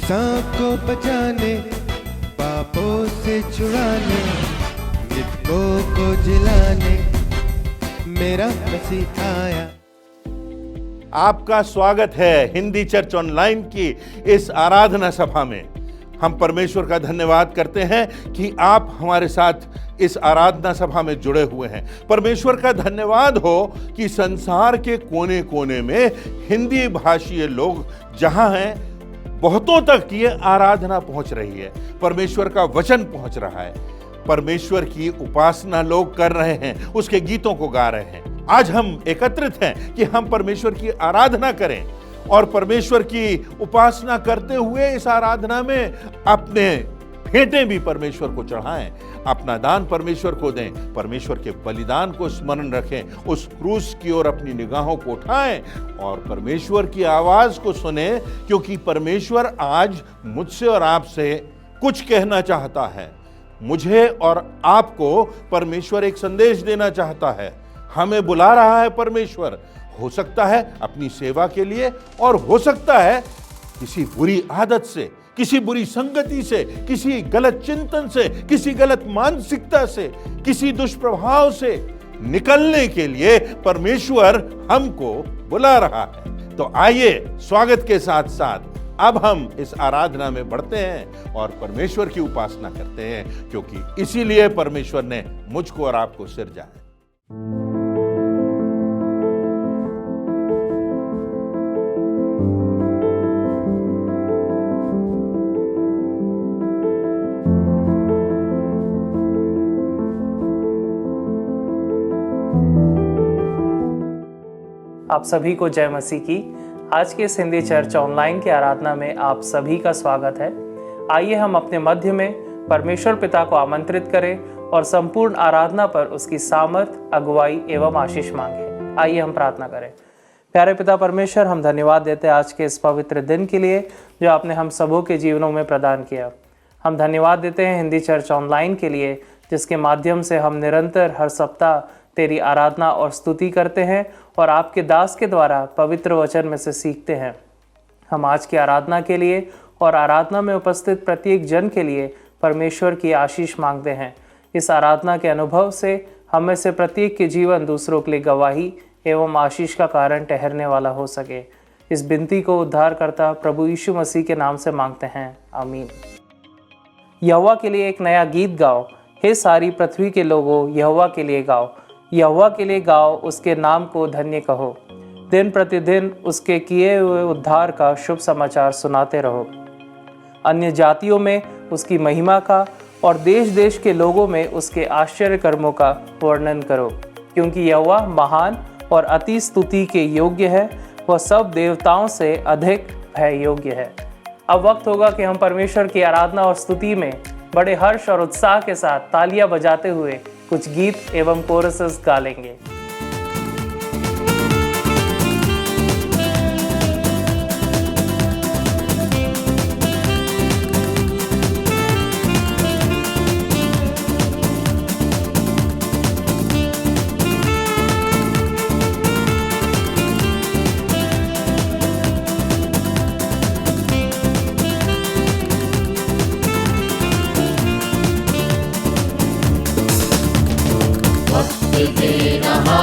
इंसान को बचाने, पापों से छुड़ाने, मृतकों को जिलाने मेरा मसीह आया। आपका स्वागत है हिंदी चर्च ऑनलाइन की इस आराधना सभा में। हम परमेश्वर का धन्यवाद करते हैं कि आप हमारे साथ इस आराधना सभा में जुड़े हुए हैं। परमेश्वर का धन्यवाद हो कि संसार के कोने कोने में हिंदी भाषीय लोग जहां हैं, बहुतों तक ये आराधना पहुंच रही है, परमेश्वर का वचन पहुंच रहा है, परमेश्वर की उपासना लोग कर रहे हैं, उसके गीतों को गा रहे हैं। आज हम एकत्रित हैं कि हम परमेश्वर की आराधना करें और परमेश्वर की उपासना करते हुए इस आराधना में अपने भेंटें भी परमेश्वर को चढ़ाएं, अपना दान परमेश्वर को दें, परमेश्वर के बलिदान को स्मरण रखें, उस क्रूस की ओर अपनी निगाहों को उठाएं और परमेश्वर की आवाज को सुने, क्योंकि परमेश्वर आज मुझसे और आपसे कुछ कहना चाहता है। मुझे और आपको परमेश्वर एक संदेश देना चाहता है, हमें बुला रहा है परमेश्वर। हो सकता है अपनी सेवा के लिए, और हो सकता है किसी बुरी आदत से, किसी बुरी संगति से, किसी गलत चिंतन से, किसी गलत मानसिकता से, किसी दुष्प्रभाव से निकलने के लिए परमेश्वर हमको बुला रहा है। तो आइए स्वागत के साथ साथ अब हम इस आराधना में बढ़ते हैं और परमेश्वर की उपासना करते हैं, क्योंकि इसीलिए परमेश्वर ने मुझको और आपको सिरजा है। आप सभी को जय मसीह की। आज के इस हिंदी चर्च ऑनलाइन की आराधना में आप सभी का स्वागत है। आइए हम अपने मध्य में परमेश्वर पिता को आमंत्रित करें और संपूर्ण आराधना पर उसकी सामर्थ, अगुवाई एवं आशीष मांगे। आइए हम प्रार्थना करें। प्यारे पिता परमेश्वर, हम धन्यवाद देते हैं आज के इस पवित्र दिन के लिए जो आपने हम सबों के जीवनों में प्रदान किया। हम धन्यवाद देते हैं हिंदी चर्च ऑनलाइन के लिए, जिसके माध्यम से हम निरंतर हर सप्ताह तेरी आराधना और स्तुति करते हैं और आपके दास के द्वारा पवित्र वचन में से सीखते हैं। हम आज की आराधना के लिए और आराधना में उपस्थित प्रत्येक जन के लिए परमेश्वर की आशीष मांगते हैं। इस आराधना के अनुभव से हम में से प्रत्येक के जीवन दूसरों के लिए गवाही एवं आशीष का कारण ठहरने वाला हो सके। इस विनती को उद्धारकर्ता प्रभु यीशु मसीह के नाम से मांगते हैं, आमीन। यहोवा के लिए एक नया गीत गाओ, हे सारी पृथ्वी के लोगों, यहोवा के लिए गाओ। यहोवा के लिए गाओ, उसके नाम को धन्य कहो। दिन प्रतिदिन उसके किए हुए उद्धार का शुभ समाचार सुनाते रहो। अन्य जातियों में उसकी महिमा का और देश देश के लोगों में उसके आश्चर्य कर्मों का वर्णन करो, क्योंकि यहोवा महान और अति स्तुति के योग्य है, वह सब देवताओं से अधिक भय योग्य है। अब वक्त होगा कि हम परमेश्वर की आराधना और स्तुति में बड़े हर्ष और उत्साह के साथ तालियां बजाते हुए कुछ गीत एवं कोरसेस गा लेंगे। तेरा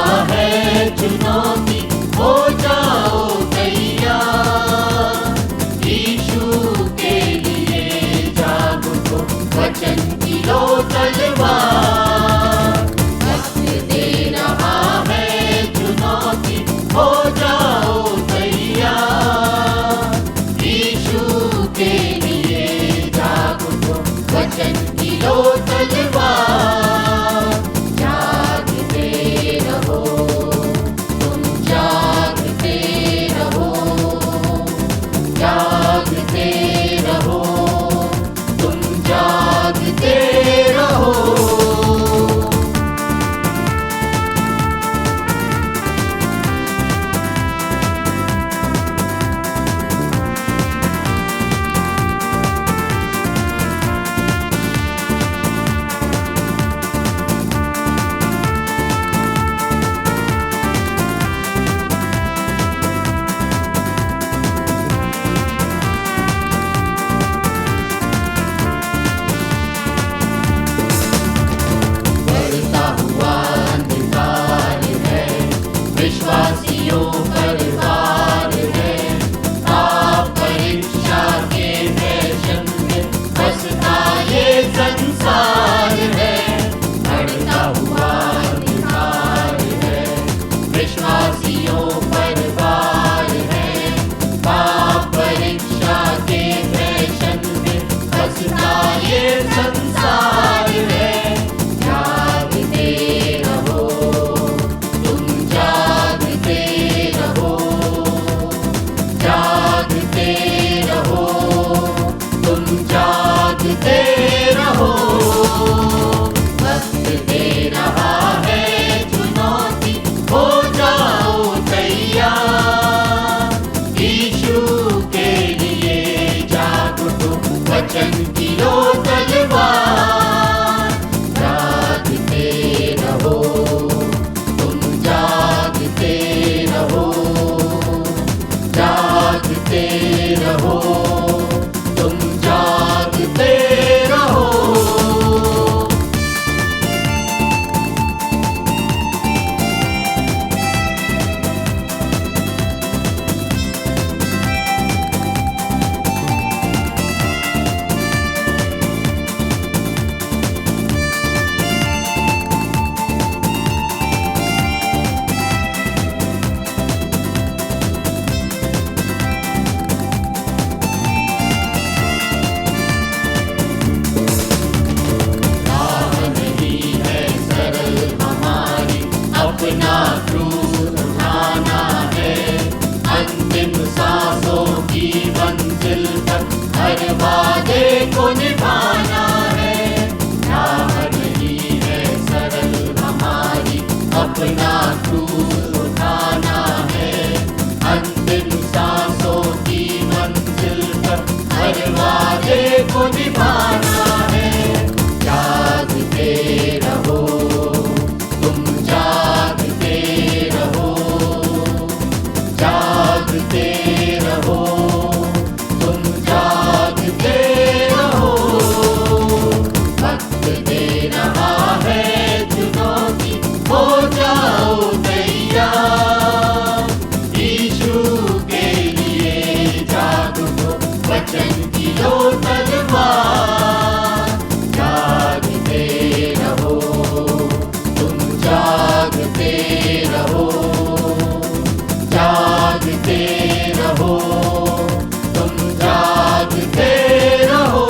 हर वादे को निभाना है। राह नहीं है सरल हमारी, अपना क्रूस उठाना है। अंतिम सांसों की मंजिल पर हर वादे को निभाना है। जागते रहो तुम, जागते रहो, जागते रहो तुम, जागते रहो। वक्त दे रहा है चुनौती, हो जाओ तैयार। यीशु के लिए जागो, वचन की लो तलवार। जागते रहो तुम, जागते रहो, जागते रहो तुम, जागते रहो।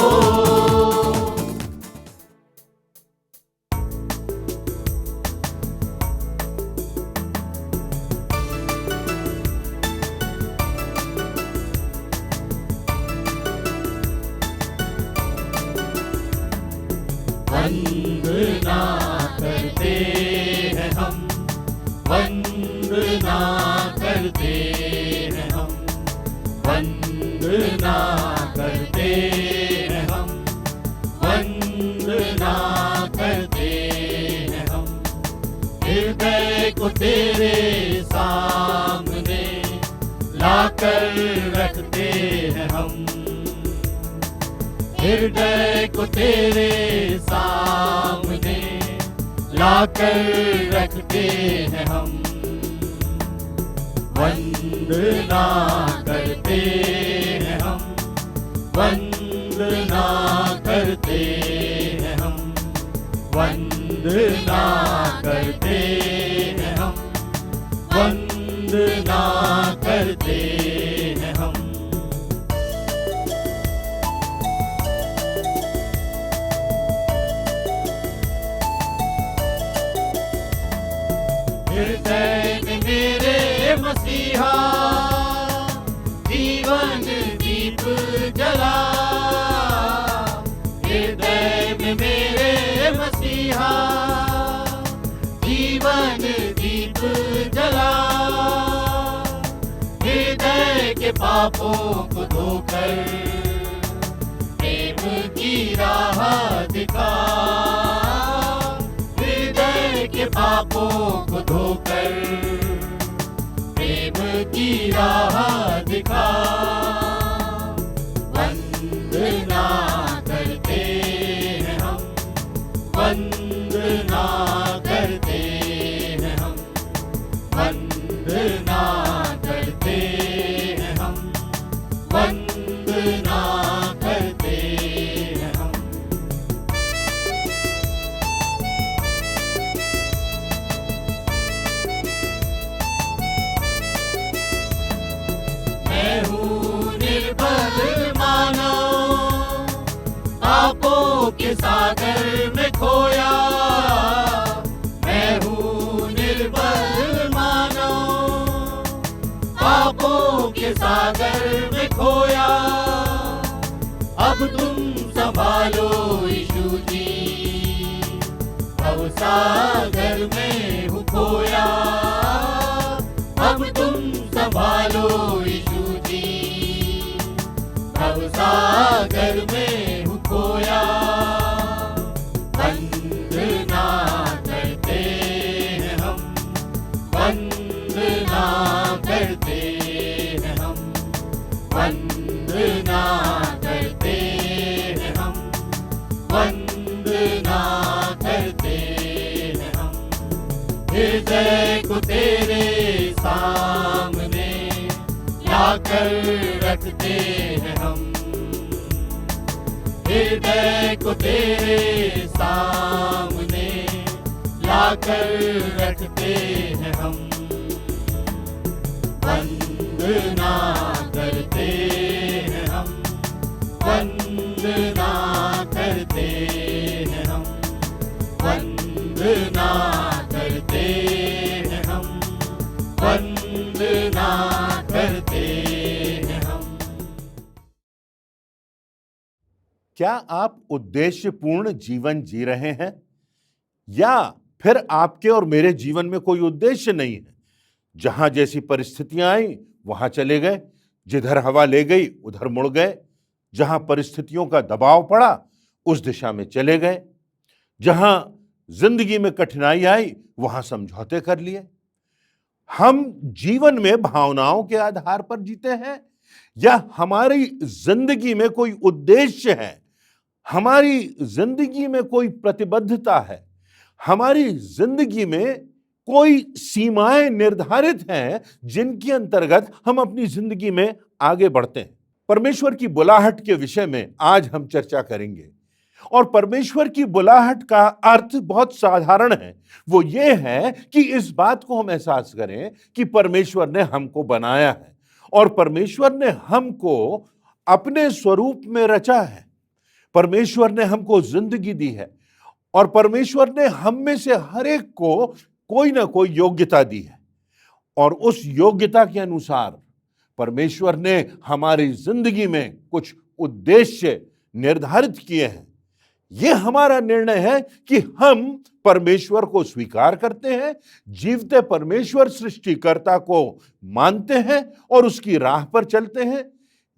वंदना करते हैं हम, वंदना करते हैं हम, वंदना करते हैं हम, वंदना करते हैं हम। हृदय को तेरे सामने लाकर रखते हैं हम, हृदय को तेरे सामने लाकर रखते हैं हम। वंदना करते हैं हम, वंदना करते हैं हम, वंदना करते हैं हम, वंदना करते हैं हम। हृदय में मेरे मसीहा जीवन दीप जला। हृदय में मेरे मसीहा जीवन दीप जला। हृदय के पापों को धोकर प्रेम की राह दिखा। हृदय के पापों को धोकर प्रेम की राह दिखा। वंदना करते हैं हम, वंदना करते हैं हम, वंदना करते हैं हम, वंदना करते हैं हम। मैं हूँ निर्बल मानव, पापों के सागर में खोया। मैं हूँ निर्बल मानव, पापों के सागर में खोया। अब तुम संभालो यीशु जी, भवसागर में हूँ खोया। अब तुम संभालो यीशु जी, भवसागर में हूँ खोया। वंदना करते हैं हम, वंदना करते हैं हम, वंदना करते हैं हम, वंदना करते हैं हम। हृदय को तेरे सामने लाकर रखते हैं हम, हृदय को तेरे सामने लाकर रखते हैं हम। वंदना करते हैं हम, वंदना करते हैं हम, वंदना करते हैं हम, वंदना करते हैं हम। क्या आप उद्देश्यपूर्ण जीवन जी रहे हैं, या फिर आपके और मेरे जीवन में कोई उद्देश्य नहीं है? जहां जैसी परिस्थितियां आई वहां चले गए, जिधर हवा ले गई उधर मुड़ गए, जहां परिस्थितियों का दबाव पड़ा उस दिशा में चले गए, जहां जिंदगी में कठिनाई आई वहां समझौते कर लिए। हम जीवन में भावनाओं के आधार पर जीते हैं, या हमारी जिंदगी में कोई उद्देश्य है, हमारी जिंदगी में कोई प्रतिबद्धता है, हमारी जिंदगी में कोई सीमाएं निर्धारित हैं जिनके अंतर्गत हम अपनी जिंदगी में आगे बढ़ते हैं। परमेश्वर की बुलाहट के विषय में आज हम चर्चा करेंगे। और परमेश्वर की बुलाहट का अर्थ बहुत साधारण है। वो ये है कि इस बात को हम एहसास करें कि परमेश्वर ने हमको बनाया है और परमेश्वर ने हमको अपने स्वरूप में रचा है। परमेश्वर ने हमको जिंदगी दी है और परमेश्वर ने हम में से हर एक को कोई ना कोई योग्यता दी है, और उस योग्यता के अनुसार परमेश्वर ने हमारी जिंदगी में कुछ उद्देश्य निर्धारित किए हैं। यह हमारा निर्णय है कि हम परमेश्वर को स्वीकार करते हैं, जीवते परमेश्वर सृष्टिकर्ता को मानते हैं और उसकी राह पर चलते हैं,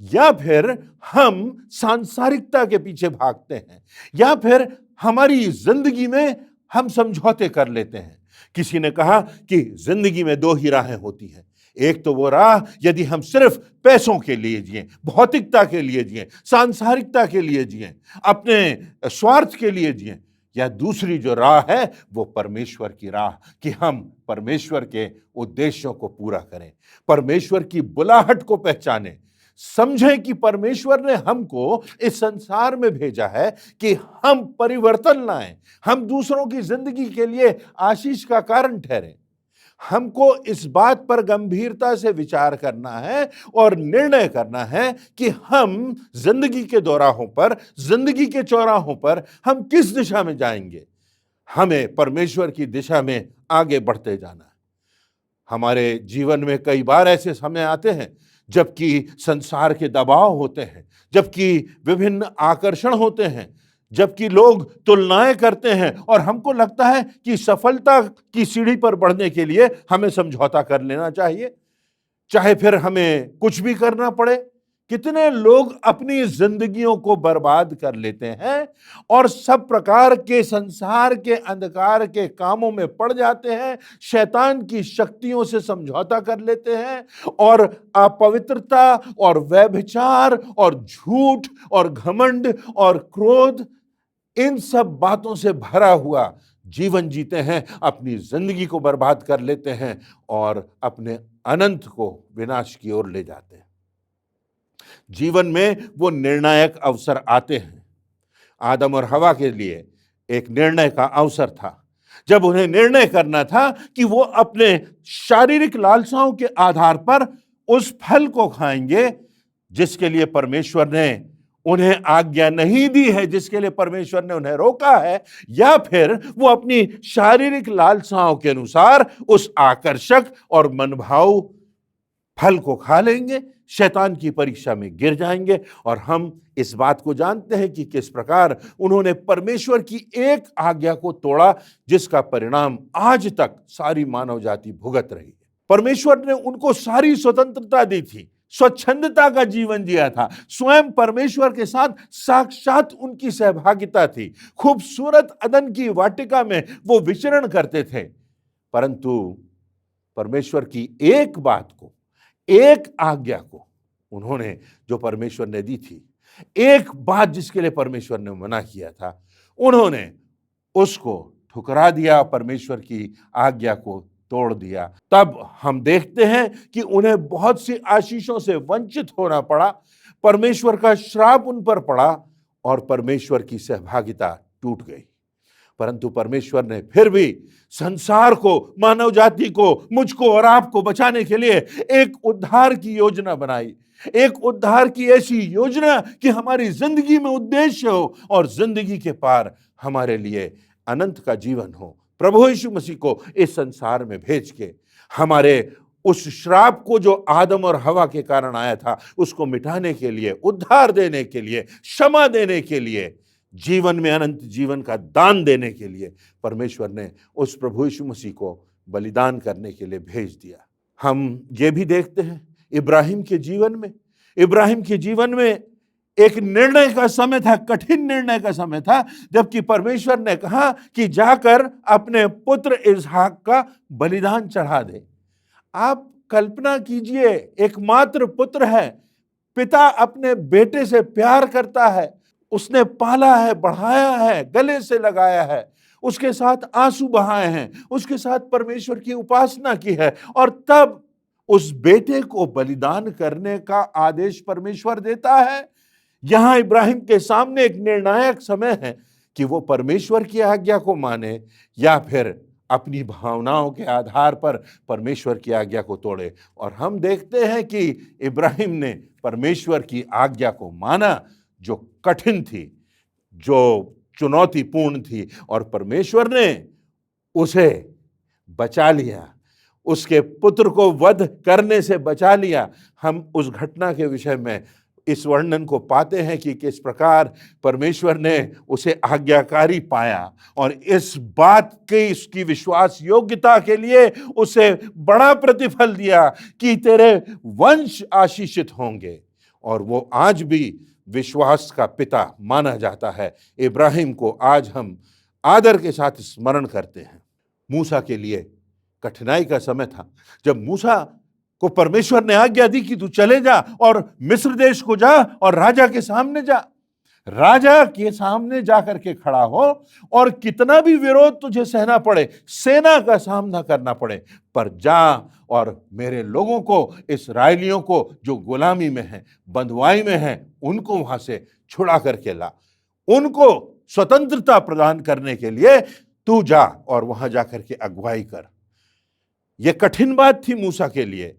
या फिर हम सांसारिकता के पीछे भागते हैं, या फिर हमारी जिंदगी में हम समझौते कर लेते हैं। किसी ने कहा कि जिंदगी में दो ही राहें होती हैं। एक तो वो राह यदि हम सिर्फ पैसों के लिए जिए, भौतिकता के लिए जिए, सांसारिकता के लिए जिए, अपने स्वार्थ के लिए जिए, या दूसरी जो राह है वो परमेश्वर की राह कि हम परमेश्वर के उद्देश्यों को पूरा करें, परमेश्वर की बुलाहट को पहचानें, समझें कि परमेश्वर ने हमको इस संसार में भेजा है कि हम परिवर्तन लाएं, हम दूसरों की जिंदगी के लिए आशीष का कारण ठहरें। हमको इस बात पर गंभीरता से विचार करना है और निर्णय करना है कि हम जिंदगी के दोराहों पर, जिंदगी के चौराहों पर हम किस दिशा में जाएंगे। हमें परमेश्वर की दिशा में आगे बढ़ते जाना है। हमारे जीवन में कई बार ऐसे समय आते हैं जबकि संसार के दबाव होते हैं, जबकि विभिन्न आकर्षण होते हैं, जबकि लोग तुलनाएं करते हैं और हमको लगता है कि सफलता की सीढ़ी पर बढ़ने के लिए हमें समझौता कर लेना चाहिए, चाहे फिर हमें कुछ भी करना पड़े। कितने लोग अपनी जिंदगियों को बर्बाद कर लेते हैं और सब प्रकार के संसार के अंधकार के कामों में पड़ जाते हैं, शैतान की शक्तियों से समझौता कर लेते हैं और अपवित्रता और व्यभिचार और झूठ और घमंड और क्रोध, इन सब बातों से भरा हुआ जीवन जीते हैं, अपनी जिंदगी को बर्बाद कर लेते हैं और अपने अनंत को विनाश की ओर ले जाते हैं। जीवन में वो निर्णायक अवसर आते हैं। आदम और हवा के लिए एक निर्णय का अवसर था, जब उन्हें निर्णय करना था कि वो अपने शारीरिक लालसाओं के आधार पर उस फल को खाएंगे जिसके लिए परमेश्वर ने उन्हें आज्ञा नहीं दी है, जिसके लिए परमेश्वर ने उन्हें रोका है, या फिर वो अपनी शारीरिक लालसाओं के अनुसार उस आकर्षक और मनभाऊ फल को खा लेंगे, शैतान की परीक्षा में गिर जाएंगे। और हम इस बात को जानते हैं कि किस प्रकार उन्होंने परमेश्वर की एक आज्ञा को तोड़ा, जिसका परिणाम आज तक सारी मानव जाति भुगत रही है। परमेश्वर ने उनको सारी स्वतंत्रता दी थी, स्वच्छंदता का जीवन जिया था, स्वयं परमेश्वर के साथ साक्षात उनकी सहभागिता थी, खूबसूरत अदन की वाटिका में वो विचरण करते थे। परंतु परमेश्वर की एक बात को, एक आज्ञा को उन्होंने, जो परमेश्वर ने दी थी, एक बात जिसके लिए परमेश्वर ने मना किया था, उन्होंने उसको ठुकरा दिया, परमेश्वर की आज्ञा को तोड़ दिया। तब हम देखते हैं कि उन्हें बहुत सी आशीषों से वंचित होना पड़ा, परमेश्वर का श्राप उन पर पड़ा और परमेश्वर की सहभागिता टूट गई। परंतु परमेश्वर ने फिर भी संसार को, मानव जाति को, मुझको और आपको बचाने के लिए एक उद्धार की योजना बनाई, एक उद्धार की ऐसी योजना कि हमारी जिंदगी में उद्देश्य हो और जिंदगी के पार हमारे लिए अनंत का जीवन हो। प्रभु यीशु मसीह को इस संसार में भेज के हमारे उस श्राप को जो आदम और हवा के कारण आया था उसको मिटाने के लिए, उद्धार देने के लिए, क्षमा देने के लिए, जीवन में अनंत जीवन का दान देने के लिए परमेश्वर ने उस प्रभु यीशु मसीह को बलिदान करने के लिए भेज दिया। हम ये भी देखते हैं इब्राहिम के जीवन में एक निर्णय का समय था, कठिन निर्णय का समय था, जबकि परमेश्वर ने कहा कि जाकर अपने पुत्र इसहाक का बलिदान चढ़ा दे। आप कल्पना कीजिए, एकमात्र पुत्र है, पिता अपने बेटे से प्यार करता है, उसने पाला है, बढ़ाया है, गले से लगाया है, उसके साथ आंसू बहाए हैं, उसके साथ परमेश्वर की उपासना की है, और तब उस बेटे को बलिदान करने का आदेश परमेश्वर देता है। यहां इब्राहिम के सामने एक निर्णायक समय है कि वो परमेश्वर की आज्ञा को माने या फिर अपनी भावनाओं के आधार पर परमेश्वर की आज्ञा को तोड़े। और हम देखते हैं कि इब्राहिम ने परमेश्वर की आज्ञा को माना, जो कठिन थी, जो चुनौतीपूर्ण थी, और परमेश्वर ने उसे बचा लिया, उसके पुत्र को वध करने से बचा लिया। हम उस घटना के विषय में इस वर्णन को पाते हैं कि किस प्रकार परमेश्वर ने उसे आज्ञाकारी पाया, और इस बात की, इसकी विश्वास योग्यता के लिए उसे बड़ा प्रतिफल दिया कि तेरे वंश आशीषित होंगे, और वो आज भी विश्वास का पिता माना जाता है। इब्राहिम को आज हम आदर के साथ स्मरण करते हैं। मूसा के लिए कठिनाई का समय था, जब मूसा को परमेश्वर ने आज्ञा दी कि तू चले जा और मिस्र देश को जा और राजा के सामने जा, राजा के सामने जा करके खड़ा हो, और कितना भी विरोध तुझे सहना पड़े, सेना का सामना करना पड़े, पर जा और मेरे लोगों को, इस्राएलियों को जो गुलामी में हैं, बंधुआई में हैं, उनको वहां से छुड़ा करके ला, उनको स्वतंत्रता प्रदान करने के लिए तू जा और वहां जाकर के अगुवाई कर। यह कठिन बात थी मूसा के लिए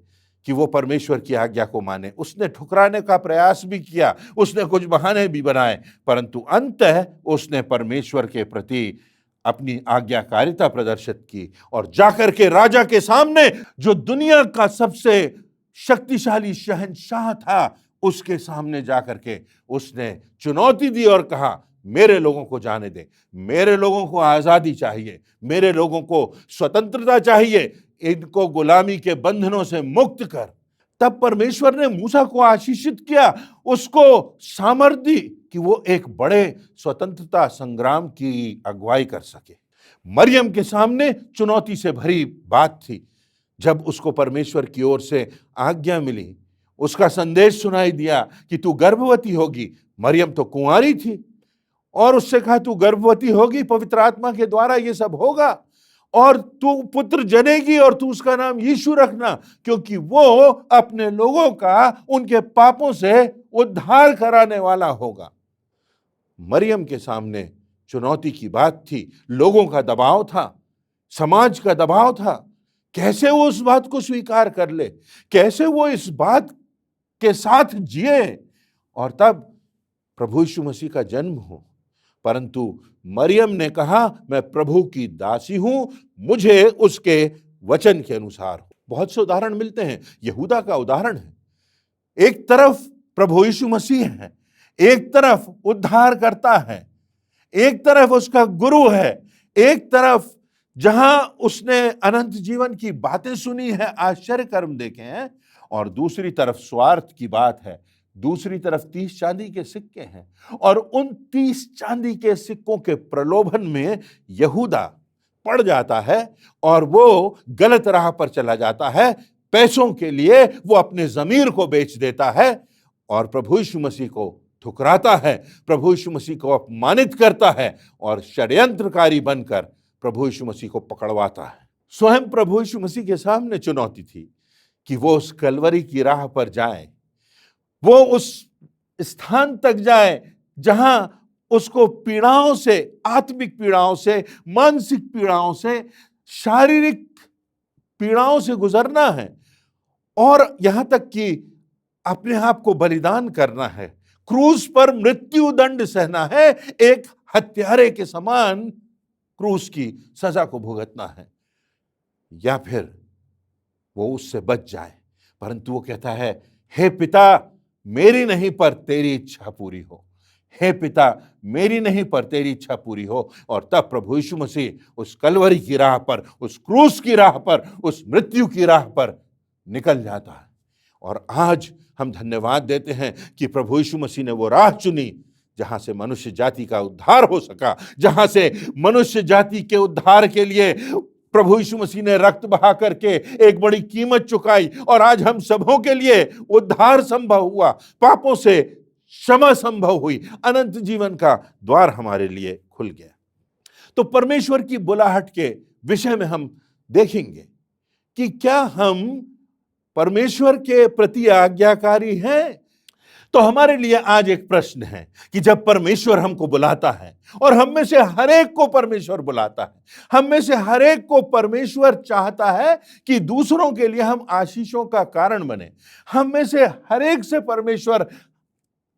कि वो परमेश्वर की आज्ञा को माने। उसने ठुकराने का प्रयास भी किया, उसने कुछ बहाने भी बनाए, परंतु अंततः उसने परमेश्वर के प्रति अपनी आज्ञाकारिता प्रदर्शित की और जाकर के राजा के सामने, जो दुनिया का सबसे शक्तिशाली शहंशाह था, उसके सामने जाकर के उसने चुनौती दी और कहा, मेरे लोगों को जाने दे, मेरे लोगों को आजादी चाहिए, मेरे लोगों को स्वतंत्रता चाहिए, इनको गुलामी के बंधनों से मुक्त कर। तब परमेश्वर ने मूसा को आशीषित किया, उसको सामर्थ्य दी कि वो एक बड़े स्वतंत्रता संग्राम की अगुवाई कर सके। मरियम के सामने चुनौती से भरी बात थी। जब उसको परमेश्वर की ओर से आज्ञा मिली, उसका संदेश सुनाई दिया कि तू गर्भवती होगी। मरियम तो कुंवारी थी, और उससे कहा तू गर्भवती होगी, पवित्र आत्मा के द्वारा ये सब होगा, और तू पुत्र जनेगी और तू उसका नाम यीशु रखना, क्योंकि वो अपने लोगों का उनके पापों से उद्धार कराने वाला होगा। मरियम के सामने चुनौती की बात थी, लोगों का दबाव था, समाज का दबाव था। कैसे वो उस बात को स्वीकार कर ले, कैसे वो इस बात के साथ जिए, और तब प्रभु यीशु मसीह का जन्म हो। परंतु मरियम ने कहा, मैं प्रभु की दासी हूं, मुझे उसके वचन के अनुसार हो। बहुत से उदाहरण मिलते हैं, यहूदा का उदाहरण है। एक तरफ प्रभु यीशु मसीह है, एक तरफ उद्धार करता है, एक तरफ उसका गुरु है, एक तरफ जहां उसने अनंत जीवन की बातें सुनी है, आश्चर्य कर्म देखे हैं, और दूसरी तरफ स्वार्थ की बात है, दूसरी तरफ 30 चांदी के सिक्के हैं, और उन 30 चांदी के सिक्कों के प्रलोभन में यहूदा पड़ जाता है और वो गलत राह पर चला जाता है। पैसों के लिए वो अपने ज़मीर को बेच देता है और प्रभु यीशु मसीह को ठुकराता है, प्रभु यीशु मसीह को अपमानित करता है और षड्यंत्रकारी बनकर प्रभु यीशु मसीह को पकड़वाता है। स्वयं प्रभु यीशु मसीह के सामने चुनौती थी कि वो उस कलवरी की राह पर जाए, वो उस स्थान तक जाए जहां उसको पीड़ाओं से, आत्मिक पीड़ाओं से, मानसिक पीड़ाओं से, शारीरिक पीड़ाओं से गुजरना है, और यहां तक कि अपने आप को बलिदान करना है, क्रूस पर मृत्यु दंड सहना है, एक हत्यारे के समान क्रूस की सजा को भुगतना है, या फिर वो उससे बच जाए, परंतु वो कहता है, हे पिता, मेरी नहीं पर तेरी इच्छा पूरी हो। हे पिता, मेरी नहीं पर तेरी इच्छा पूरी हो। और तब प्रभु यीशु मसीह उस कलवरी की राह पर, उस क्रूस की राह पर, उस मृत्यु की राह पर निकल जाता है। और आज हम धन्यवाद देते हैं कि प्रभु यीशु मसीह ने वो राह चुनी जहां से मनुष्य जाति का उद्धार हो सका, जहां से मनुष्य जाति के उद्धार के लिए प्रभु यीशु मसीह ने रक्त बहा करके एक बड़ी कीमत चुकाई, और आज हम सबों के लिए उद्धार संभव हुआ, पापों से क्षमा संभव हुई, अनंत जीवन का द्वार हमारे लिए खुल गया। तो परमेश्वर की बुलाहट के विषय में हम देखेंगे कि क्या हम परमेश्वर के प्रति आज्ञाकारी हैं। तो हमारे लिए आज एक प्रश्न है कि जब परमेश्वर हमको बुलाता है, और हम में से हर एक को परमेश्वर बुलाता है, हम में से हर एक को परमेश्वर चाहता है कि दूसरों के लिए हम आशीषों का कारण बने, हम में से हर एक से परमेश्वर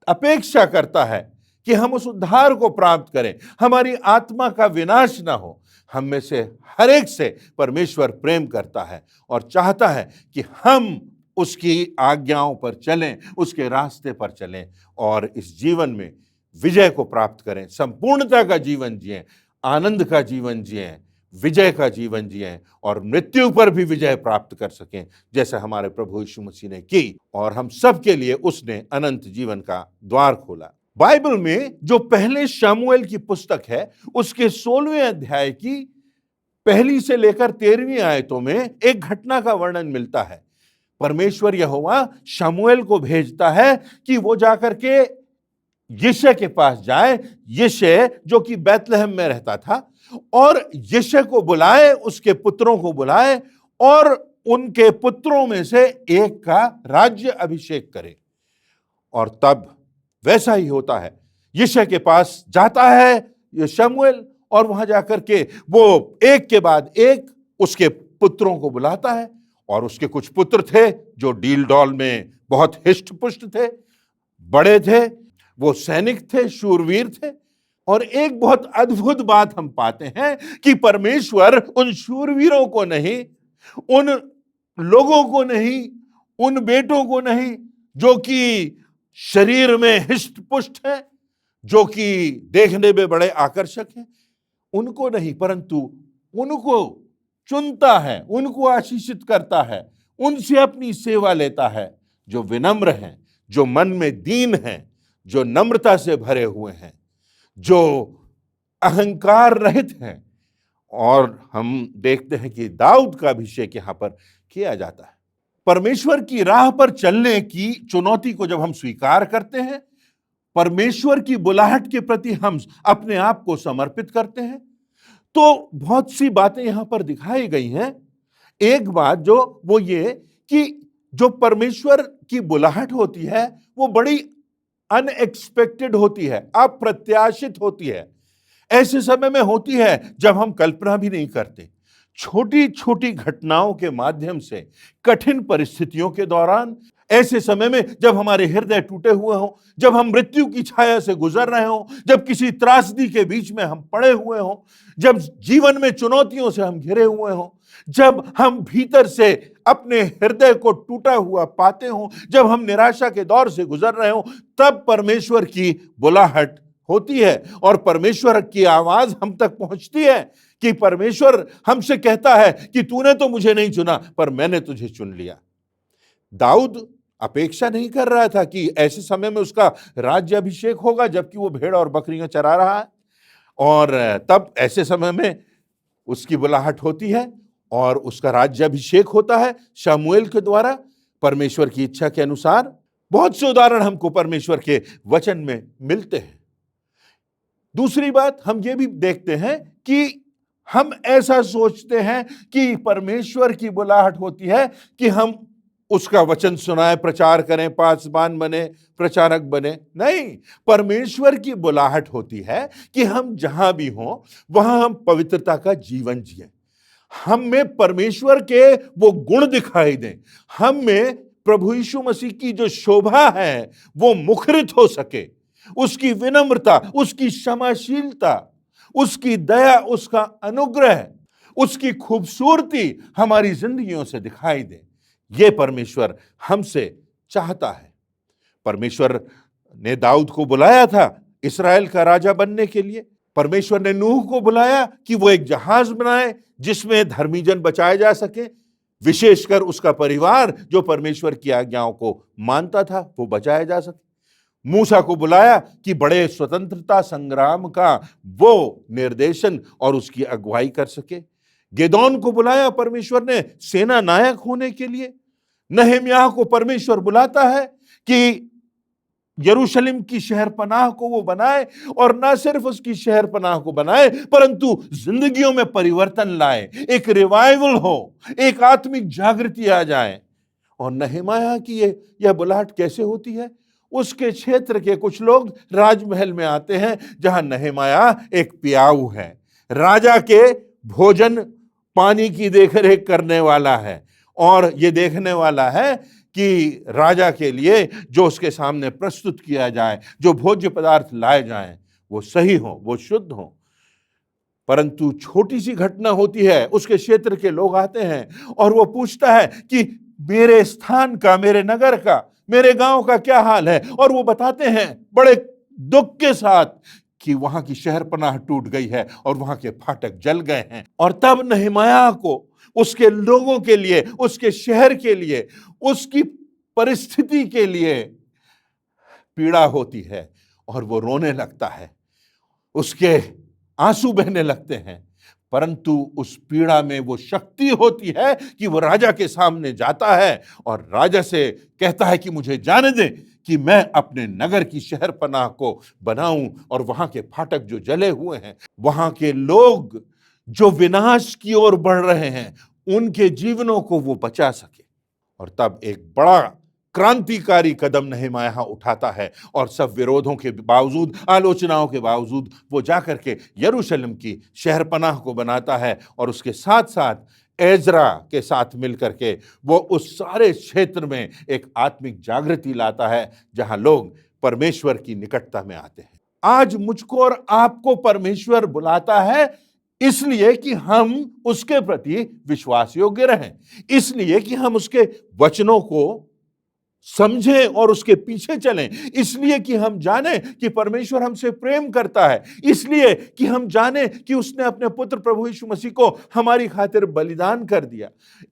अपेक्षा करता है कि हम उस उद्धार को प्राप्त करें, हमारी आत्मा का विनाश ना हो। हम में से हर एक से परमेश्वर प्रेम करता है और चाहता है कि हम उसकी आज्ञाओं पर चलें, उसके रास्ते पर चलें और इस जीवन में विजय को प्राप्त करें, संपूर्णता का जीवन जिएं, आनंद का जीवन जिएं, विजय का जीवन जिएं और मृत्यु पर भी विजय प्राप्त कर सकें, जैसे हमारे प्रभु यीशु मसीह ने की, और हम सब के लिए उसने अनंत जीवन का द्वार खोला। बाइबल में जो पहले शमूएल की पुस्तक है, उसके 16वें अध्याय की पहली से लेकर 13वीं आयतों में एक घटना का वर्णन मिलता है। परमेश्वर यहोवा शमूएल को भेजता है कि वो जाकर के यिशै के पास जाए, यिशै जो कि बैतलहम में रहता था, और यिशै को बुलाए, उसके पुत्रों को बुलाए और उनके पुत्रों में से एक का राज्य अभिषेक करे। और तब वैसा ही होता है, यिशै के पास जाता है ये शमूएल, और वहां जाकर के वो एक के बाद एक उसके पुत्रों को बुलाता है। और उसके कुछ पुत्र थे जो डील डॉल में बहुत हिष्ट पुष्ट थे, बड़े थे, वो सैनिक थे, शूरवीर थे। और एक बहुत अद्भुत बात हम पाते हैं कि परमेश्वर उन शूरवीरों को नहीं, उन लोगों को नहीं, उन बेटों को नहीं जो कि शरीर में हिष्ट पुष्ट हैं, जो कि देखने में बड़े आकर्षक हैं, उनको नहीं, परंतु उनको चुनता है, उनको आशीषित करता है, उनसे अपनी सेवा लेता है, जो विनम्र हैं, जो मन में दीन हैं, जो नम्रता से भरे हुए हैं, जो अहंकार रहित हैं। और हम देखते हैं कि दाऊद का अभिषेक यहां पर किया जाता है। परमेश्वर की राह पर चलने की चुनौती को जब हम स्वीकार करते हैं, परमेश्वर की बुलाहट के प्रति हम अपने आप को समर्पित करते हैं, तो बहुत सी बातें यहां पर दिखाई गई हैं। एक बात जो वो ये कि जो परमेश्वर की बुलाहट होती है वो बड़ी अनएक्सपेक्टेड होती है, अप्रत्याशित होती है। ऐसे समय में होती है जब हम कल्पना भी नहीं करते। छोटी छोटी घटनाओं के माध्यम से, कठिन परिस्थितियों के दौरान, ऐसे समय में जब हमारे हृदय टूटे हुए हों, जब हम मृत्यु की छाया से गुजर रहे हों, जब किसी त्रासदी के बीच में हम पड़े हुए हों, जब जीवन में चुनौतियों से हम घिरे हुए हों, जब हम भीतर से अपने हृदय को टूटा हुआ पाते हों, जब हम निराशा के दौर से गुजर रहे हों, तब परमेश्वर की बुलाहट होती है और परमेश्वर की आवाज हम तक पहुंचती है कि परमेश्वर हमसे कहता है कि तूने तो मुझे नहीं चुना, पर मैंने तुझे चुन लिया। दाऊद अपेक्षा नहीं कर रहा था कि ऐसे समय में उसका राज्य अभिषेक होगा, जबकि वो भेड़ और बकरियां चरा रहा है, और तब ऐसे समय में उसकी बुलाहट होती है और उसका राज्य अभिषेक होता है शमूएल के द्वारा, परमेश्वर की इच्छा के अनुसार। बहुत से उदाहरण हमको परमेश्वर के वचन में मिलते हैं। दूसरी बात हम ये भी देखते हैं कि हम ऐसा सोचते हैं कि परमेश्वर की बुलाहट होती है कि हम उसका वचन सुनाए, प्रचार करें, पासबान बने, प्रचारक बने। नहीं, परमेश्वर की बुलाहट होती है कि हम जहां भी हों वहां हम पवित्रता का जीवन जिएं, हम में परमेश्वर के वो गुण दिखाई दें, हम में प्रभु यीशु मसीह की जो शोभा है वो मुखरित हो सके, उसकी विनम्रता, उसकी क्षमाशीलता, उसकी दया, उसका अनुग्रह, उसकी खूबसूरती हमारी जिंदगियों से दिखाई दे। ये परमेश्वर हमसे चाहता है। परमेश्वर ने दाऊद को बुलाया था इस्राएल का राजा बनने के लिए। परमेश्वर ने नूह को बुलाया कि वो एक जहाज बनाए जिसमें धर्मी जन बचाए जा सके, विशेषकर उसका परिवार जो परमेश्वर की आज्ञाओं को मानता था वो बचाया जा सके। मूसा को बुलाया कि बड़े स्वतंत्रता संग्राम का वो निर्देशन और उसकी अगुवाई कर सके। गिदोन को बुलाया परमेश्वर ने सेना नायक होने के लिए। नहम्याह को परमेश्वर बुलाता है कि यरूशलेम की शहरपनाह को वो बनाए, और ना सिर्फ उसकी शहरपनाह को बनाए परंतु जिंदगियों में परिवर्तन लाए, एक रिवाइवल हो, एक आत्मिक जागृति आ जाए। और नहम्याह की यह बुलाहट कैसे होती है? उसके क्षेत्र के कुछ लोग राजमहल में आते हैं जहां नहम्याह एक प्याऊ है, राजा के भोजन पानी की देखरेख करने वाला है, और ये देखने वाला है कि राजा के लिए जो उसके सामने प्रस्तुत किया जाए, जो भोज्य पदार्थ लाए जाएं, वो सही हो, वो शुद्ध हो। परंतु छोटी सी घटना होती है, उसके क्षेत्र के लोग आते हैं और वो पूछता है कि मेरे स्थान का, मेरे नगर का, मेरे गांव का क्या हाल है, और वो बताते हैं बड़े दुख के साथ कि वहां की शहरपनाह टूट गई है और वहां के फाटक जल गए हैं। और तब नहम्याह को उसके लोगों के लिए, उसके शहर के लिए, उसकी परिस्थिति के लिए पीड़ा होती है और वो रोने लगता है, उसके आंसू बहने लगते हैं। परंतु उस पीड़ा में वो शक्ति होती है कि वो राजा के सामने जाता है और राजा से कहता है कि मुझे जाने दे कि मैं अपने नगर की शहरपनाह को बनाऊं और वहां के फाटक जो जले हुए हैं, वहां के लोग जो विनाश की ओर बढ़ रहे हैं, उनके जीवनों को वो बचा सके। और तब एक बड़ा क्रांतिकारी कदम नहम्याह उठाता है और सब विरोधों के बावजूद, आलोचनाओं के बावजूद वो जाकर के यरूशलेम की शहरपनाह को बनाता है, और उसके साथ साथ एजरा के साथ मिलकर के वो उस सारे क्षेत्र में एक आत्मिक जागृति लाता है जहां लोग परमेश्वर की निकटता में आते हैं। आज मुझको और आपको परमेश्वर बुलाता है इसलिए कि हम उसके प्रति विश्वास योग्य रहें, इसलिए कि हम उसके वचनों को समझें और उसके पीछे चलें, इसलिए कि हम जाने कि परमेश्वर हमसे प्रेम करता है, इसलिए कि हम जाने कि उसने अपने पुत्र प्रभु यीशु मसीह को हमारी खातिर बलिदान कर दिया,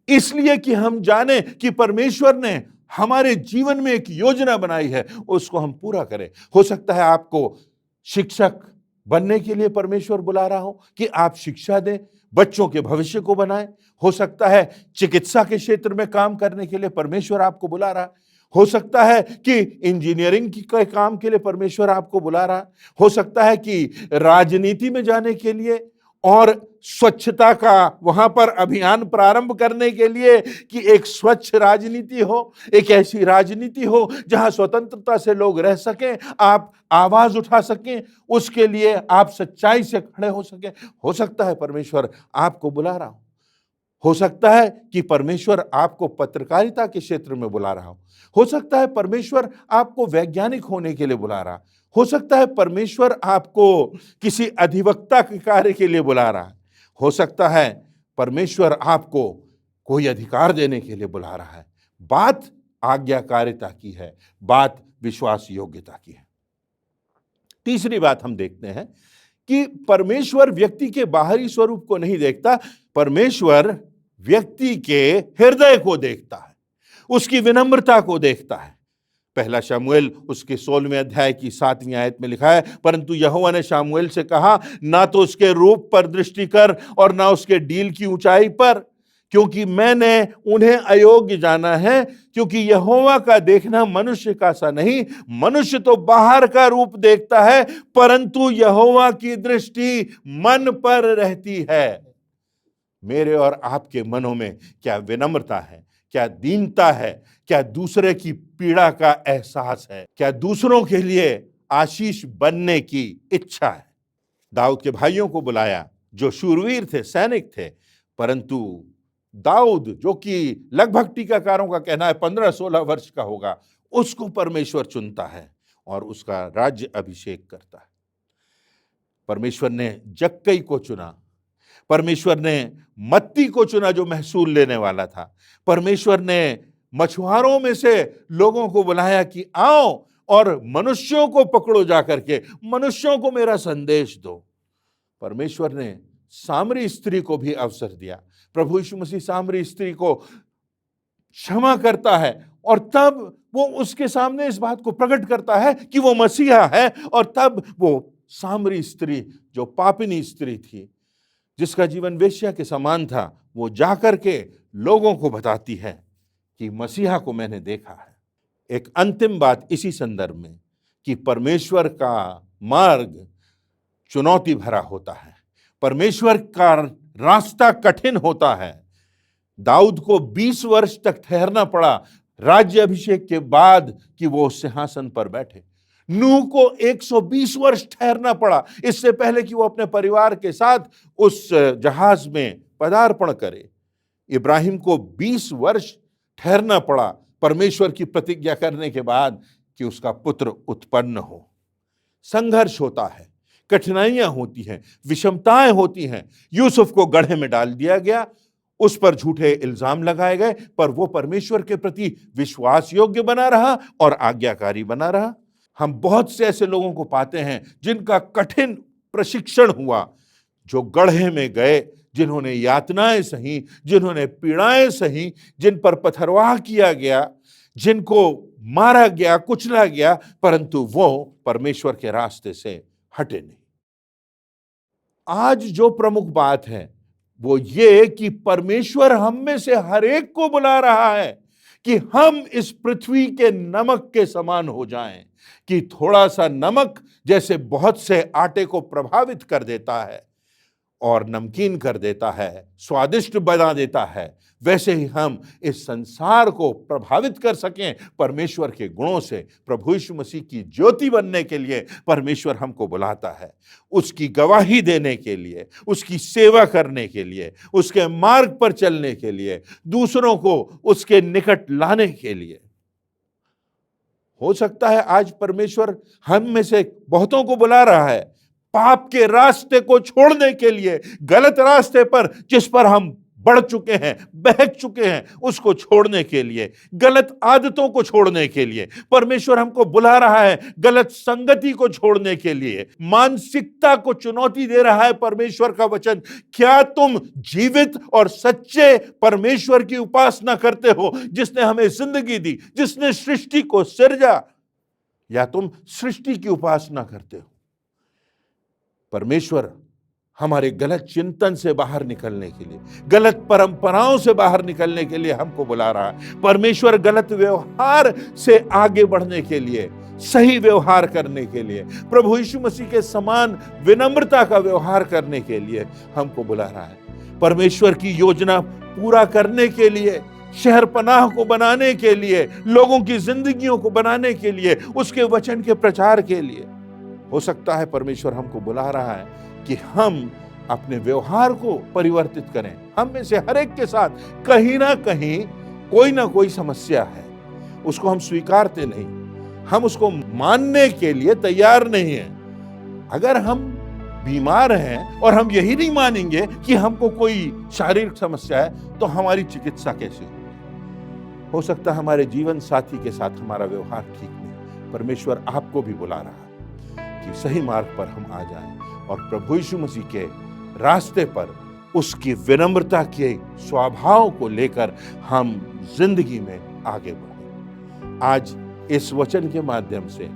इसलिए कि हम जाने कि परमेश्वर ने हमारे जीवन में एक योजना बनाई है, उसको हम पूरा करें। हो सकता है आपको शिक्षक बनने के लिए परमेश्वर बुला रहा हो कि आप शिक्षा दें, बच्चों के भविष्य को बनाएं। हो सकता है चिकित्सा के क्षेत्र में काम करने के लिए परमेश्वर आपको बुला रहा है। हो सकता है कि इंजीनियरिंग के काम के लिए परमेश्वर आपको बुला रहा है। हो सकता है कि राजनीति में जाने के लिए और स्वच्छता का वहां पर अभियान प्रारंभ करने के लिए कि एक स्वच्छ राजनीति हो, एक ऐसी राजनीति हो जहां स्वतंत्रता से लोग रह सकें, आप आवाज उठा सकें, उसके लिए आप सच्चाई से खड़े हो सकें। हो सकता है परमेश्वर आपको बुला रहा हो सकता है कि परमेश्वर आपको पत्रकारिता के क्षेत्र में बुला रहा हो सकता है परमेश्वर आपको वैज्ञानिक होने के लिए बुला रहा, हो सकता है परमेश्वर आपको किसी अधिवक्ता के कार्य के लिए बुला रहा है, हो सकता है परमेश्वर आपको कोई अधिकार देने के लिए बुला रहा है। बात आज्ञाकारिता की है, बात विश्वास योग्यता की है। तीसरी बात हम देखते हैं कि परमेश्वर व्यक्ति के बाहरी स्वरूप को नहीं देखता, परमेश्वर व्यक्ति के हृदय को देखता है, उसकी विनम्रता को देखता है। पहला शमूएल उसके 16वें अध्याय की 7वीं आयत में लिखा है, परंतु यहोवा ने शमूएल से कहा, ना तो उसके रूप पर दृष्टि कर और ना उसके डील की ऊंचाई पर, क्योंकि मैंने उन्हें अयोग्य जाना है। क्योंकि यहोवा का देखना मनुष्य का सा नहीं, मनुष्य तो बाहर का रूप देखता है, परंतु यहोवा की दृष्टि मन पर रहती है। मेरे और आपके मनों में क्या विनम्रता है, क्या दीनता है, क्या दूसरे की पीड़ा का एहसास है, क्या दूसरों के लिए आशीष बनने की इच्छा है। दाऊद के भाइयों को बुलाया जो शूरवीर थे, सैनिक थे, परंतु दाऊद जो कि लगभग टीकाकारों का कहना है 15-16 वर्ष का होगा, उसको परमेश्वर चुनता है और उसका राज्य अभिषेक करता है। परमेश्वर ने जक्कई को चुना, परमेश्वर ने मत्ती को चुना जो महसूल लेने वाला था। परमेश्वर ने मछुआरों में से लोगों को बुलाया कि आओ और मनुष्यों को पकड़ो, जाकर के मनुष्यों को मेरा संदेश दो। परमेश्वर ने सामरी स्त्री को भी अवसर दिया। प्रभु यीशु मसीह सामरी स्त्री को क्षमा करता है और तब वो उसके सामने इस बात को प्रकट करता है कि वो मसीहा है। और तब वो सामरी स्त्री, जो पापिनी स्त्री थी, जिसका जीवन वेश्या के समान था, वो जाकर के लोगों को बताती है कि मसीहा को मैंने देखा है। एक अंतिम बात इसी संदर्भ में कि परमेश्वर का मार्ग चुनौती भरा होता है, परमेश्वर का रास्ता कठिन होता है। दाऊद को 20 वर्ष तक ठहरना पड़ा राज्य अभिषेक के बाद कि वो सिंहासन पर बैठे। नूह को 120 वर्ष ठहरना पड़ा इससे पहले कि वो अपने परिवार के साथ उस जहाज में पदार्पण करे। इब्राहिम को 20 वर्ष ठहरना पड़ा परमेश्वर की प्रतिज्ञा करने के बाद कि उसका पुत्र उत्पन्न हो। संघर्ष होता है, कठिनाइयां होती हैं, विषमताएं होती हैं। यूसुफ को गड्ढे में डाल दिया गया, उस पर झूठे इल्जाम लगाए गए, पर वो परमेश्वर के प्रति विश्वास योग्य बना रहा और आज्ञाकारी बना रहा। हम बहुत से ऐसे लोगों को पाते हैं जिनका कठिन प्रशिक्षण हुआ, जो गड्ढे में गए, जिन्होंने यातनाएं सही, जिन्होंने पीड़ाएं सही, जिन पर पथरवाह किया गया, जिनको मारा गया, कुचला गया, परंतु वो परमेश्वर के रास्ते से हटे नहीं। आज जो प्रमुख बात है वो ये कि परमेश्वर हम में से हर एक को बुला रहा है कि हम इस पृथ्वी के नमक के समान हो जाएं, कि थोड़ा सा नमक जैसे बहुत से आटे को प्रभावित कर देता है और नमकीन कर देता है, स्वादिष्ट बना देता है, वैसे ही हम इस संसार को प्रभावित कर सकें परमेश्वर के गुणों से। प्रभु यीशु मसीह की ज्योति बनने के लिए परमेश्वर हमको बुलाता है, उसकी गवाही देने के लिए, उसकी सेवा करने के लिए, उसके मार्ग पर चलने के लिए, दूसरों को उसके निकट लाने के लिए। हो सकता है आज परमेश्वर हम में से बहुतों को बुला रहा है पाप के रास्ते को छोड़ने के लिए, गलत रास्ते पर जिस पर हम बढ़ चुके हैं, बहक चुके हैं, उसको छोड़ने के लिए, गलत आदतों को छोड़ने के लिए परमेश्वर हमको बुला रहा है, गलत संगति को छोड़ने के लिए, मानसिकता को चुनौती दे रहा है परमेश्वर का वचन। क्या तुम जीवित और सच्चे परमेश्वर की उपासना करते हो, जिसने हमें जिंदगी दी, जिसने सृष्टि को सिरजा, या तुम सृष्टि की उपासना करते हो? परमेश्वर हमारे गलत चिंतन से बाहर निकलने के लिए, गलत परंपराओं से बाहर निकलने के लिए हमको बुला रहा है। परमेश्वर गलत व्यवहार से आगे बढ़ने के लिए, सही व्यवहार करने के लिए, प्रभु यीशु मसीह के समान विनम्रता का व्यवहार करने के लिए हमको बुला रहा है। परमेश्वर की योजना पूरा करने के लिए, शहर पनाह को बनाने के लिए, लोगों की जिंदगियों को बनाने के लिए, उसके वचन के प्रचार के लिए। हो सकता है परमेश्वर हमको बुला रहा है कि हम अपने व्यवहार को परिवर्तित करें। हम में से हर एक के साथ कहीं ना कहीं कोई ना कोई समस्या है, उसको हम स्वीकारते नहीं, हम उसको मानने के लिए तैयार नहीं हैं। अगर हम बीमार हैं और हम यही नहीं मानेंगे कि हमको कोई शारीरिक समस्या है, तो हमारी चिकित्सा कैसे होगी? हो सकता है हमारे जीवन साथी के साथ हमारा व्यवहार ठीक नहीं। परमेश्वर आपको भी बुला रहा है कि सही मार्ग पर हम आ जाएं और प्रभु यीशु मसीह के रास्ते पर उसकी विनम्रता के स्वभाव को लेकर हम जिंदगी में आगे बढ़ें। आज इस वचन के माध्यम से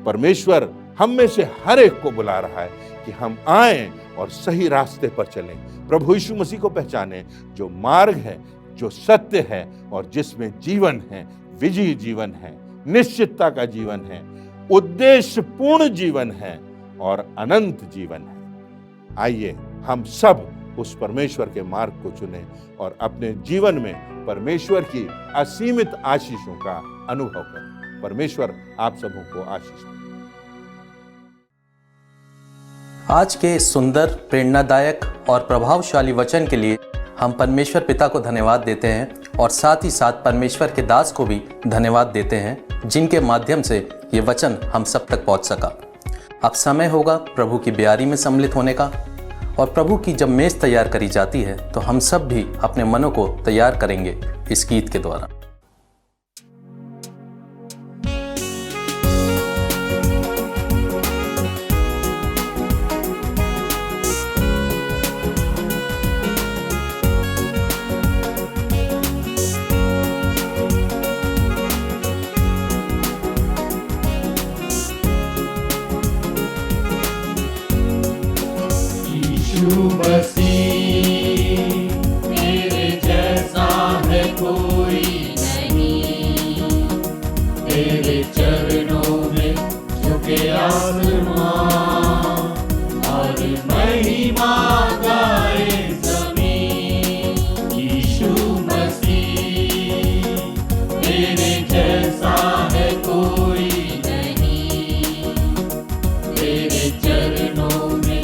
परमेश्वर हम में से हर एक को बुला रहा है कि हम आएं और सही रास्ते पर चलें, प्रभु यीशु मसीह को पहचानें, जो मार्ग है, जो सत्य है और जिसमें जीवन है, विजयी जीवन है, निश्चितता का जीवन है, उद्देश्यपूर्ण जीवन है और अनंत जीवन है। आइए हम सब उस परमेश्वर के मार्ग को चुनें और अपने जीवन में परमेश्वर की असीमित आशीषों का अनुभव करें। परमेश्वर आप सबों को आशीष दे। आज के इस सुंदर, प्रेरणादायक और प्रभावशाली वचन के लिए हम परमेश्वर पिता को धन्यवाद देते हैं और साथ ही साथ परमेश्वर के दास को भी धन्यवाद देते हैं, जिनके माध्यम से ये वचन हम सब तक पहुंच सका। अब समय होगा प्रभु की ब्यारी में सम्मिलित होने का और प्रभु की जब मेज तैयार करी जाती है तो हम सब भी अपने मनों को तैयार करेंगे इस गीत के द्वारा। यीशु मसीह मेरे जैसा है कोई नहीं, तेरे चरणों में झुके आसमां और महिमा गाए ज़मीन। यीशु मसीह मेरे जैसा है कोई नहीं, तेरे चरणों में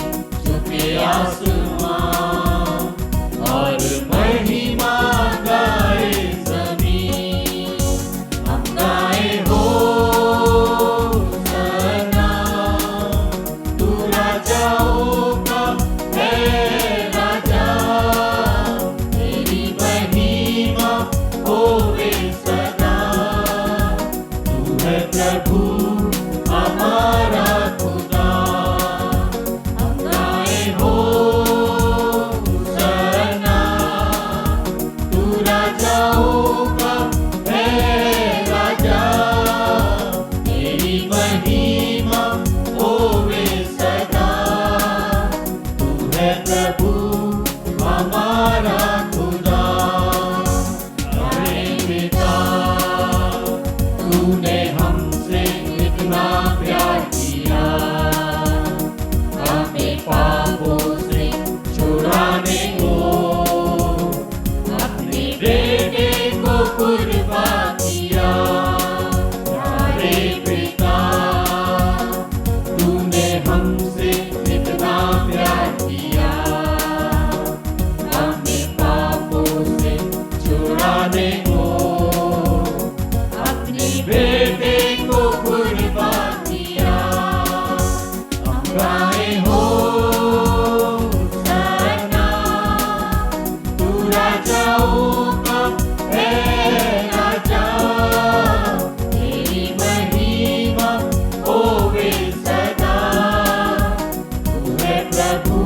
आसमां और महिमा गाए ज़मीन। हम गाए होसन्ना, तू राजाओं का है राजा, तेरी महिमा होवे सदा। तू है प्रभु हमारा खुदा। तूने हमसे इतना प्यार किया, हमें पापों से छुड़ाने को अपने बेटे को कुर्बान किया। प्यारे पिता, तूने हमसे इतना प्यार किया, हमें पापों से छुड़ाने को बेटे को कुर्बान किया। हम गाए होसन्ना, तू राजाओं का है राजा, तेरी महिमा होवे सदा। तू है प्रभु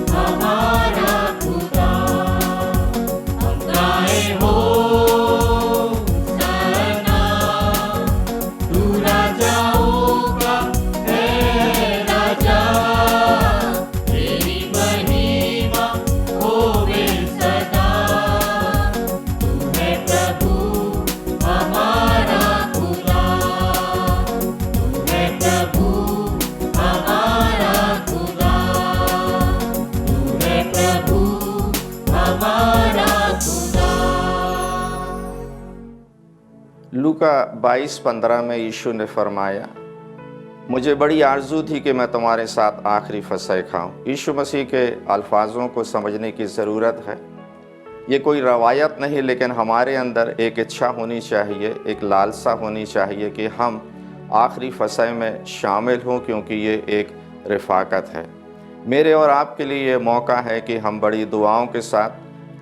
हमारा खुदा। हम गाए लूका 22:15 में यीशु ने फरमाया, मुझे बड़ी आरजू थी कि मैं तुम्हारे साथ आखिरी फसह खाऊं। यीशु मसीह के अल्फाजों को समझने की ज़रूरत है। ये कोई रवायत नहीं, लेकिन हमारे अंदर एक इच्छा होनी चाहिए, एक लालसा होनी चाहिए कि हम आखिरी फसह में शामिल हों, क्योंकि ये एक रफ़ाकत है। मेरे और आपके लिए ये मौका है कि हम बड़ी दुआओं के साथ,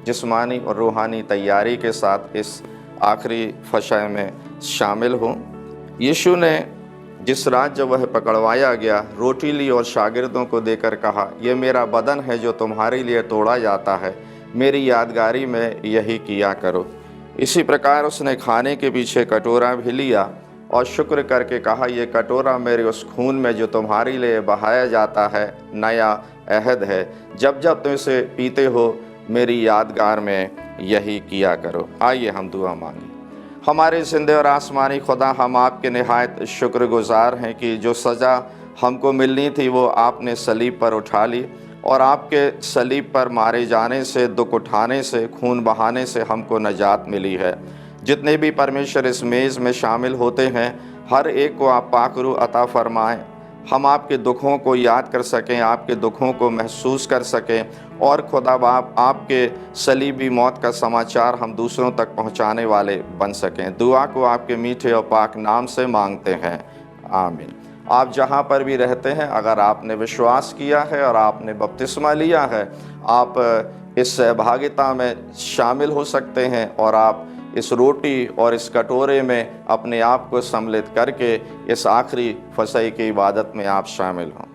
जिस्मानी और रूहानी तैयारी के साथ इस आखिरी फसह में शामिल हों। यीशु ने जिस रात जब वह पकड़वाया गया, रोटी ली और शागिर्दों को देकर कहा, यह मेरा बदन है जो तुम्हारे लिए तोड़ा जाता है, मेरी यादगारी में यही किया करो। इसी प्रकार उसने खाने के पीछे कटोरा भी लिया और शुक्र करके कहा, यह कटोरा मेरे उस खून में जो तुम्हारे लिए बहाया जाता है नया अहद है। जब जब तुम इसे पीते हो मेरी यादगार में यही किया करो। आइए हम दुआ मांगें। हमारे ज़िंदे और आसमानी खुदा, हम आपके निहायत शुक्रगुज़ार हैं कि जो सज़ा हमको मिलनी थी वो आपने सलीब पर उठा ली, और आपके सलीब पर मारे जाने से, दुख उठाने से, खून बहाने से हमको नजात मिली है। जितने भी परमेश्वर इस मेज़ में शामिल होते हैं, हर एक को आप पाकरू अता फरमाएं। हम आपके दुखों को याद कर सकें, आपके दुखों को महसूस कर सकें, और खुदा बाप आपके सलीबी मौत का समाचार हम दूसरों तक पहुंचाने वाले बन सकें। दुआ को आपके मीठे और पाक नाम से मांगते हैं, आमीन। आप जहाँ पर भी रहते हैं, अगर आपने विश्वास किया है और आपने बपतिस्मा लिया है, आप इस सहभागिता में शामिल हो सकते हैं और आप इस रोटी और इस कटोरे में अपने आप को सम्मिलित करके इस आखिरी फसह की इबादत में आप शामिल हों।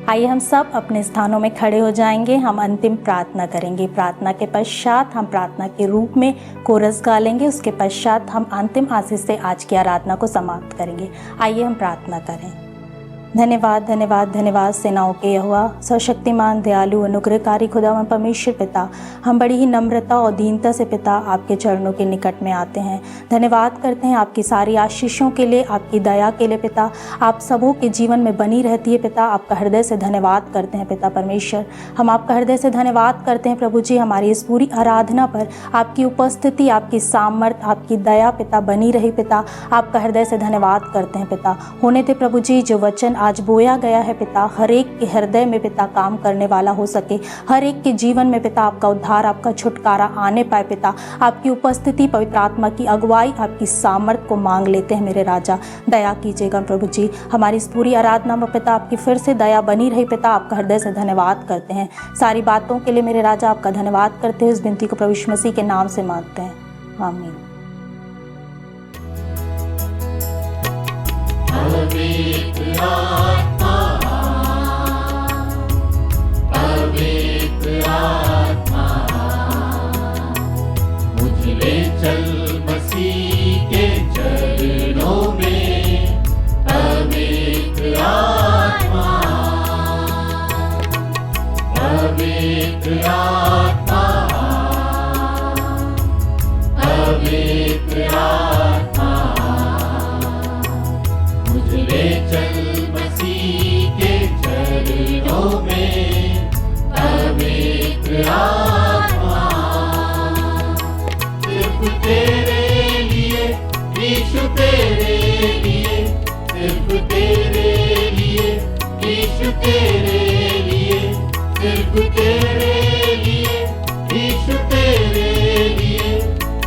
आइए हम सब अपने स्थानों में खड़े हो जाएंगे। हम अंतिम प्रार्थना करेंगे। प्रार्थना के पश्चात हम प्रार्थना के रूप में कोरस गा लेंगे। उसके पश्चात हम अंतिम आशीष से आज की आराधना को समाप्त करेंगे। आइए हम प्रार्थना करें। धन्यवाद धन्यवाद धन्यवाद सेनाओं के यहोवा, सर्वशक्तिमान दयालु अनुग्रहकारी खुदावन परमेश्वर पिता, हम बड़ी ही नम्रता और दीनता से पिता आपके चरणों के निकट में आते हैं। धन्यवाद करते हैं आपकी सारी आशीषों के लिए, आपकी दया के लिए पिता, आप सबों के जीवन में बनी रहती है पिता। आपका हृदय से धन्यवाद करते हैं पिता परमेश्वर। हम आपका हृदय से धन्यवाद करते हैं प्रभु जी, हमारी इस पूरी आराधना पर आपकी उपस्थिति, आपकी सामर्थ, आपकी दया पिता बनी रही पिता। आपका हृदय से धन्यवाद करते हैं पिता। होने थे प्रभु जी जो वचन आज बोया गया है पिता, हर एक के हृदय में पिता काम करने वाला हो सके, हर एक के जीवन में पिता आपका उद्धार, आपका छुटकारा आने पाए पिता। आपकी उपस्थिति, पवित्र आत्मा की अगुवाई, आपकी सामर्थ को मांग लेते हैं मेरे राजा। दया कीजिएगा प्रभु जी, हमारी इस पूरी आराधना में पिता आपकी फिर से दया बनी रही पिता। आपका हृदय से धन्यवाद करते हैं। सारी बातों के लिए मेरे राजा आपका धन्यवाद करते हैं। इस विनती को प्रभु यीशु मसीह के नाम से मांगते हैं, आमीन। पवित्र आत्मा, पवित्र आत्मा, मुझ ले चल मसीह के चरणों में। पवित्र आत्मा, पवित्र आत्मा, पवित्र आत्मा, ले चल मसीह के चरणों में। पवित्र आत्मा, सिर्फ तेरे लिए यीशु, तेरे लिए, सिर्फ तेरे लिए यीशु, तेरे लिए, सिर्फ तेरे लिए यीशु, तेरे लिए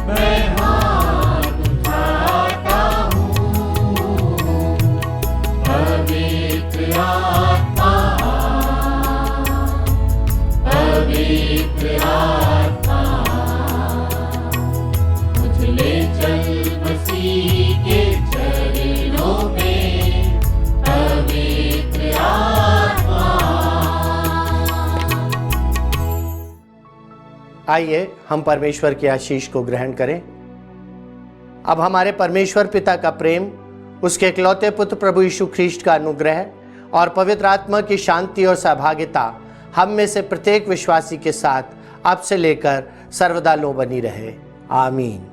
मैं हाथ उठाता हूँ। पवित्र आत्मा, पवित्र आत्मा, मुझ ले चल मसीह के चरणों में। पवित्र आत्मा। आइए हम परमेश्वर की आशीष को ग्रहण करें। अब हमारे परमेश्वर पिता का प्रेम, उसके इकलौते पुत्र प्रभु यीशु ख्रीस्ट का अनुग्रह और पवित्र आत्मा की शांति और सहभागिता हम में से प्रत्येक विश्वासी के साथ अब से लेकर सर्वदा लो बनी रहे, आमीन।